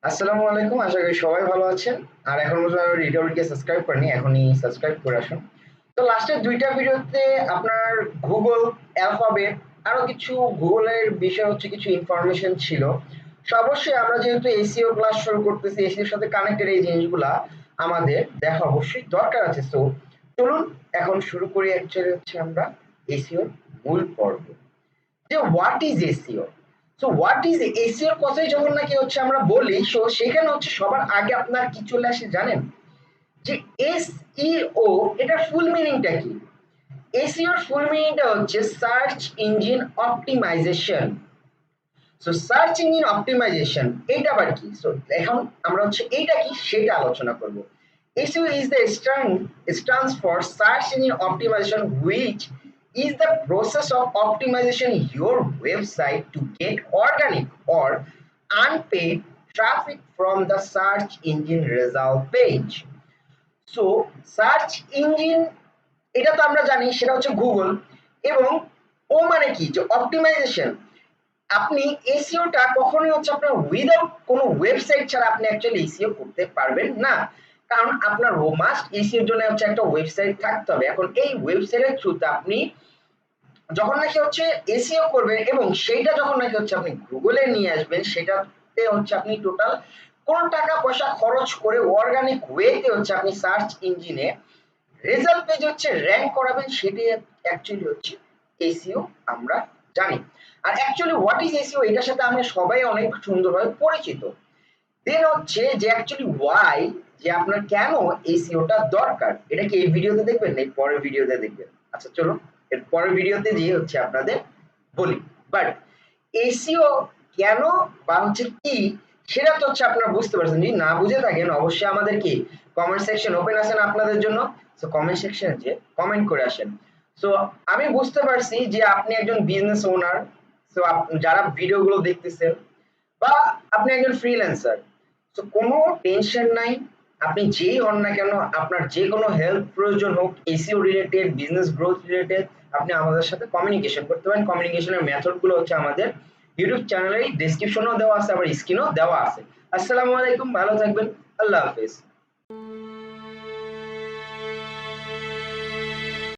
আসসালামু আলাইকুম, আশা করি সবাই ভালো আছেন। আর এখন পর্যন্ত ডিজিটালউইটকে সাবস্ক্রাইব করেনি, এখনই সাবস্ক্রাইব করে আসুন। তো লাস্টের দুইটা ভিডিওতে আপনার গুগল, অ্যালফাবেট, আরো কিছু গুগলের বিষয় হচ্ছে কিছু ইনফরমেশন ছিল। তো অবশ্যই আমরা যেহেতু এসইও ক্লাস শুরু করতেছি, এসইওর সাথে কানেক্টেড এই জিনিসগুলা আমাদের দেখা অবশ্যই দরকার আছে। সো চলুন এখন শুরু করি। অ্যাকচুয়ালি হচ্ছে আমরা এসইওর মূল পর্ব, যে what is SEO. So what is SEO এর কথাই যখন নাকি হচ্ছে আমরা বলি, সো সেখানে হচ্ছে সবার আগে আপনার কি চলে আসে জানেন? যে এসইও এটার ফুল মিনিংটা কি? এসইও এর ফুল মিনিংটা হচ্ছে search engine optimization. So search engine optimization এইটা আবার কি? সো এখন আমরা হচ্ছে এইটা কি সেটা আলোচনা করব। SEO is the stands for search engine optimization, which is the process of optimization your website to get organic or unpaid traffic from the search engine result page. So search engine, এটা তো আমরা জানি সেটা হচ্ছে Google, এবং ও মানে কি যে অপটিমাইজেশন। আপনি এসইওটা কখনোই হচ্ছে আপনার উইদাউট কোনো ওয়েবসাইট ছাড়া আপনি অ্যাকচুয়ালি এসইও করতে পারবেন না। কারণ আপনার মাস্ট এসইওর জন্য হচ্ছে একটা ওয়েবসাইট থাকতে হবে। এখন এই ওয়েবসাইটের থ্রুতে আপনি যখন নাকি হচ্ছে এসইও করবেন এবং সেইটা যখন নাকি হচ্ছে আপনি গুগলে নিয়ে আসবেন, সেটাতে হচ্ছে আপনি টোটাল কোনো টাকা পয়সা খরচ করে অর্গানিক ওয়েতে হচ্ছে আপনি সার্চ ইঞ্জিনে রেজাল্ট পেজ হচ্ছে র‍্যাঙ্ক করাবেন, সেটাই অ্যাকচুয়ালি হচ্ছে এসইও আমরা জানি। আর অ্যাকচুয়ালি হোয়াট ইজ এসইও এটার সাথে আমরা সবাই অনেক সুন্দরভাবে পরিচিত। দেন হচ্ছে যে অ্যাকচুয়ালি ওয়াই, যে আপনার কেন এসইওটা দরকার, এটা কি এই ভিডিওতে দেখবেন না পরের ভিডিওতে দেখবেন? আচ্ছা চলুন এর পরের ভিডিওতে যে হচ্ছে আপনাদের বলি। বাট এসইও কেন বা হচ্ছে কি সেটা তো হচ্ছে আপনারা বুঝতে পারছেন। যদি না বুঝে থাকেন অবশ্যই আমাদের কি কমেন্ট সেকশন ওপেন আছেন আপনাদের জন্য। সো কমেন্ট সেকশনে যে কমেন্ট করে আসেন। সো আমি বুঝতে পারছি যে আপনি একজন বিজনেস ওনার। সো যারা ভিডিওগুলো দেখতেছেন বা আপনি একজন ফ্রিল্যান্সার, তো কোনো টেনশন নাই। আপনি যেই হন না কেন, আপনার যে কোনো হেল্প প্রয়োজন হোক SEO related, business growth related, আপনি আমাদের সাথে কমিউনিকেশন করতে পারেন। কমিউনিকেশনের মেথড গুলো হচ্ছে আমাদের ইউটিউব চ্যানেলের ডেসক্রিপশনেও দেওয়া আছে, আবার স্ক্রিনেও দেওয়া আছে। আসসালামু আলাইকুম, ভালো থাকবেন, আল্লাহ হাফেজ।